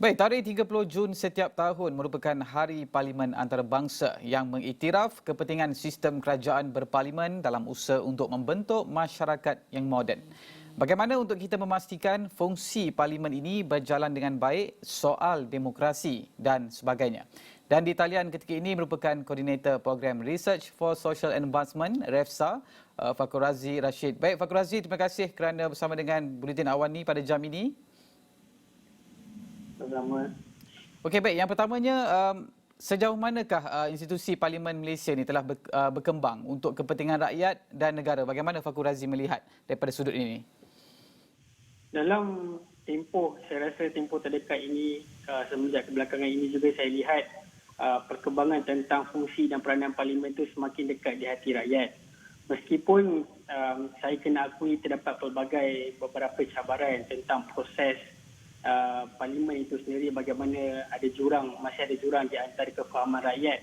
Baik, tarikh 30 Jun setiap tahun merupakan Hari Parlimen Antarabangsa yang mengiktiraf kepentingan sistem kerajaan berparlimen dalam usaha untuk membentuk masyarakat yang moden. Bagaimana untuk kita memastikan fungsi parlimen ini berjalan dengan baik, soal demokrasi dan sebagainya. Dan di talian ketika ini merupakan Koordinator Program Research for Social Advancement, REFSA, Fakhur Razi Rashid. Baik, Fakhur Razi, terima kasih kerana bersama dengan Buletin Awan ini pada jam ini. Sama. Okey, baik. Yang pertamanya, sejauh manakah institusi Parlimen Malaysia ni telah berkembang untuk kepentingan rakyat dan negara? Bagaimana Fakhur Razi melihat daripada sudut ini? Dalam saya rasa tempoh terdekat ini, semenjak kebelakangan ini juga saya lihat perkembangan tentang fungsi dan peranan Parlimen itu semakin dekat di hati rakyat. Meskipun saya kena akui terdapat beberapa cabaran tentang proses Parlimen itu sendiri, bagaimana masih ada jurang di antara kefahaman rakyat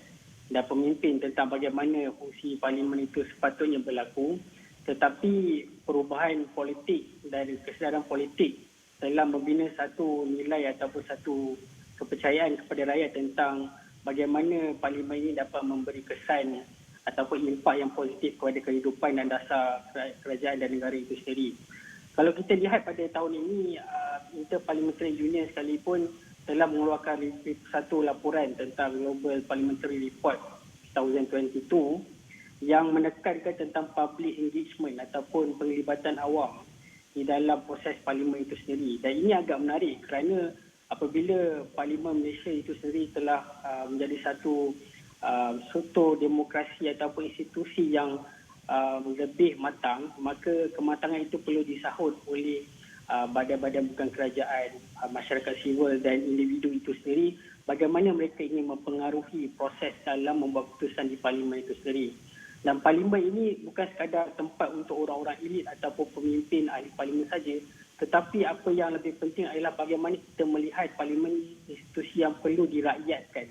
dan pemimpin tentang bagaimana fungsi Parlimen itu sepatutnya berlaku. Tetapi perubahan politik dan kesedaran politik dalam membina satu nilai ataupun satu kepercayaan kepada rakyat tentang bagaimana Parlimen ini dapat memberi kesan ataupun impak yang positif kepada kehidupan dan dasar kerajaan dan negara itu sendiri. Kalau kita lihat pada tahun ini, Interparliamentary Union sekalipun telah mengeluarkan satu laporan tentang Global Parliamentary Report 2022 yang menekankan tentang public engagement ataupun penglibatan awam di dalam proses Parlimen itu sendiri. Dan ini agak menarik kerana apabila Parlimen Malaysia itu sendiri telah menjadi satu demokrasi ataupun institusi yang lebih matang, maka kematangan itu perlu disahut oleh badan-badan bukan kerajaan, masyarakat sivil dan individu itu sendiri, bagaimana mereka ingin mempengaruhi proses dalam membuat keputusan di Parlimen itu sendiri. Dan Parlimen ini bukan sekadar tempat untuk orang-orang elit ataupun pemimpin ahli Parlimen saja, tetapi apa yang lebih penting adalah bagaimana kita melihat Parlimen institusi yang perlu dirakyatkan.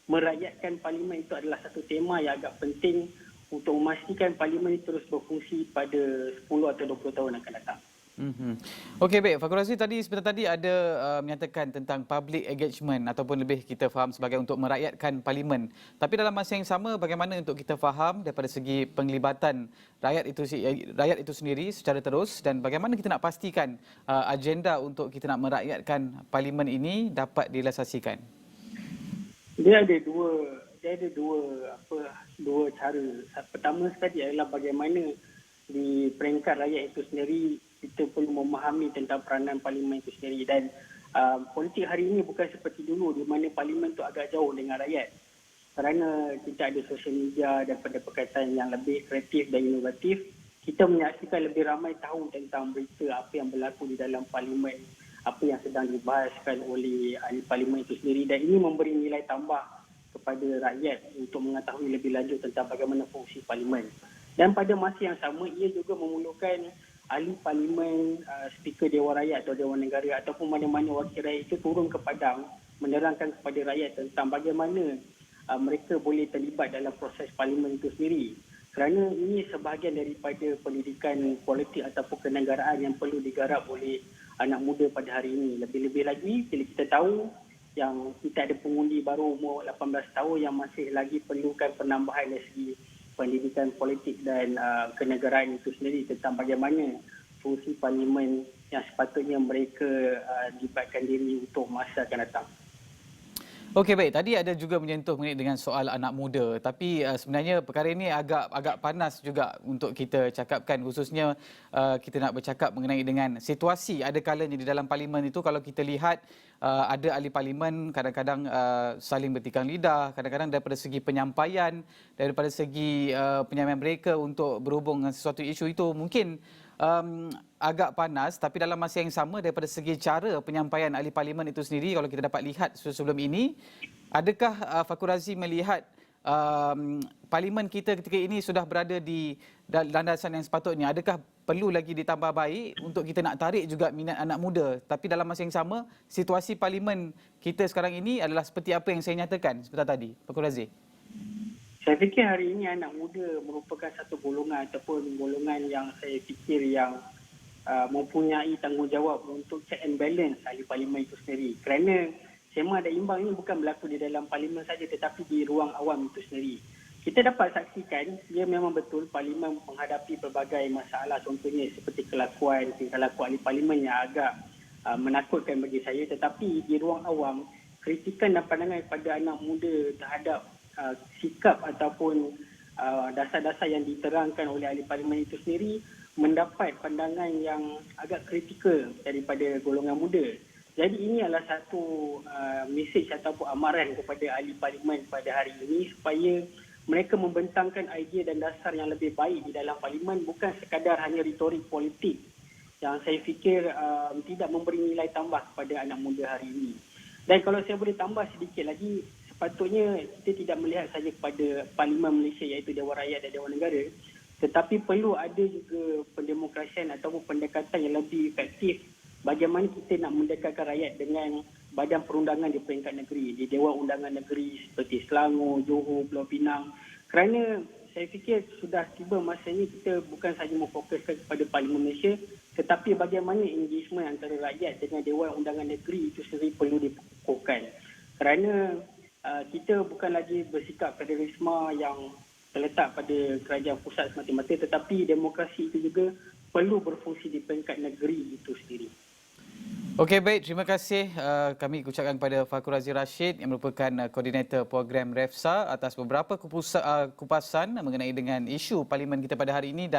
Merakyatkan Parlimen itu adalah satu tema yang agak penting untuk memastikan Parlimen ini terus berfungsi pada 10 atau 20 tahun akan datang. Okey, baik. Fakhur Razi sebentar tadi ada menyatakan tentang public engagement ataupun lebih kita faham sebagai untuk merakyatkan Parlimen. Tapi dalam masa yang sama, bagaimana untuk kita faham daripada segi penglibatan rakyat itu sendiri secara terus, dan bagaimana kita nak pastikan agenda untuk kita nak merakyatkan Parlimen ini dapat direalisasikan? Dia ada dua cara. Pertama sekali adalah bagaimana di peringkat rakyat itu sendiri kita perlu memahami tentang peranan Parlimen itu sendiri. Dan politik hari ini bukan seperti dulu di mana Parlimen itu agak jauh dengan rakyat. Kerana kita ada sosial media dan pendekatan yang lebih kreatif dan inovatif, kita menyaksikan lebih ramai tahu tentang berita apa yang berlaku di dalam Parlimen, apa yang sedang dibahaskan oleh ahli Parlimen itu sendiri, dan ini memberi nilai tambah kepada rakyat untuk mengetahui lebih lanjut tentang bagaimana fungsi Parlimen. Dan pada masa yang sama, ia juga memerlukan ahli Parlimen, Speaker Dewan Rakyat atau Dewan Negara ataupun mana-mana wakil rakyat itu turun ke padang menerangkan kepada rakyat tentang bagaimana mereka boleh terlibat dalam proses Parlimen itu sendiri. Kerana ini sebahagian daripada pendidikan politik ataupun kenegaraan yang perlu digarap oleh anak muda pada hari ini. Lebih-lebih lagi bila kita tahu yang kita ada pengundi baru umur 18 tahun yang masih lagi perlukan penambahan dari segi pendidikan politik dan kenegaraan itu sendiri tentang bagaimana fungsi Parlimen yang sepatutnya mereka libatkan diri untuk masa akan datang. Okey, baik. Tadi ada juga menyentuh mengenai dengan soal anak muda, tapi sebenarnya perkara ini agak panas juga untuk kita cakapkan, khususnya kita nak bercakap mengenai dengan situasi ada kalanya di dalam Parlimen itu. Kalau kita lihat ada ahli Parlimen kadang-kadang saling bertikam lidah, kadang-kadang daripada segi penyampaian, daripada segi penyampaian mereka untuk berhubung dengan sesuatu isu itu mungkin agak panas, tapi dalam masa yang sama daripada segi cara penyampaian ahli Parlimen itu sendiri, kalau kita dapat lihat sebelum ini, adakah Fakhur Razi melihat Parlimen kita ketika ini sudah berada di landasan yang sepatutnya? Adakah perlu lagi ditambah baik untuk kita nak tarik juga minat anak muda? Tapi dalam masa yang sama, situasi Parlimen kita sekarang ini adalah seperti apa yang saya nyatakan sebentar tadi, Fakhur Razi. Saya fikir hari ini anak muda merupakan satu golongan ataupun golongan yang saya fikir yang mempunyai tanggungjawab untuk check and balance ahli Parlimen itu sendiri. Kerana sema dan imbang ini bukan berlaku di dalam parlimen saja tetapi di ruang awam itu sendiri. Kita dapat saksikan dia memang betul parlimen menghadapi pelbagai masalah, contohnya seperti kelakuan ahli parlimen yang agak menakutkan bagi saya, tetapi di ruang awam kritikan dan pandangan kepada anak muda terhadap sikap ataupun dasar-dasar yang diterangkan oleh ahli parlimen itu sendiri mendapat pandangan yang agak kritikal daripada golongan muda. Jadi ini adalah satu mesej ataupun amaran kepada ahli parlimen pada hari ini supaya mereka membentangkan idea dan dasar yang lebih baik di dalam parlimen, bukan sekadar hanya retorik politik yang saya fikir tidak memberi nilai tambah kepada anak muda hari ini. Dan kalau saya boleh tambah sedikit lagi, sepatutnya kita tidak melihat saja kepada Parlimen Malaysia iaitu Dewan Rakyat dan Dewan Negara, tetapi perlu ada juga pendemokrasian ataupun pendekatan yang lebih efektif bagaimana kita nak mendekatkan rakyat dengan badan perundangan di peringkat negeri, di Dewan Undangan Negeri seperti Selangor, Johor, Pulau Pinang. Kerana saya fikir sudah tiba masanya kita bukan sahaja memfokuskan kepada Parlimen Malaysia, tetapi bagaimana engagement antara rakyat dengan Dewan Undangan Negeri itu sendiri perlu dikukuhkan. Kerana kita bukan lagi bersikap federalisme yang terletak pada kerajaan pusat semata-mata, tetapi demokrasi itu juga perlu berfungsi di peringkat negeri itu sendiri. Okey, baik. Terima kasih kami ucapkan kepada Fakhur Razi Rashid yang merupakan koordinator program REFSA atas beberapa kupasan mengenai dengan isu parlimen kita pada hari ini.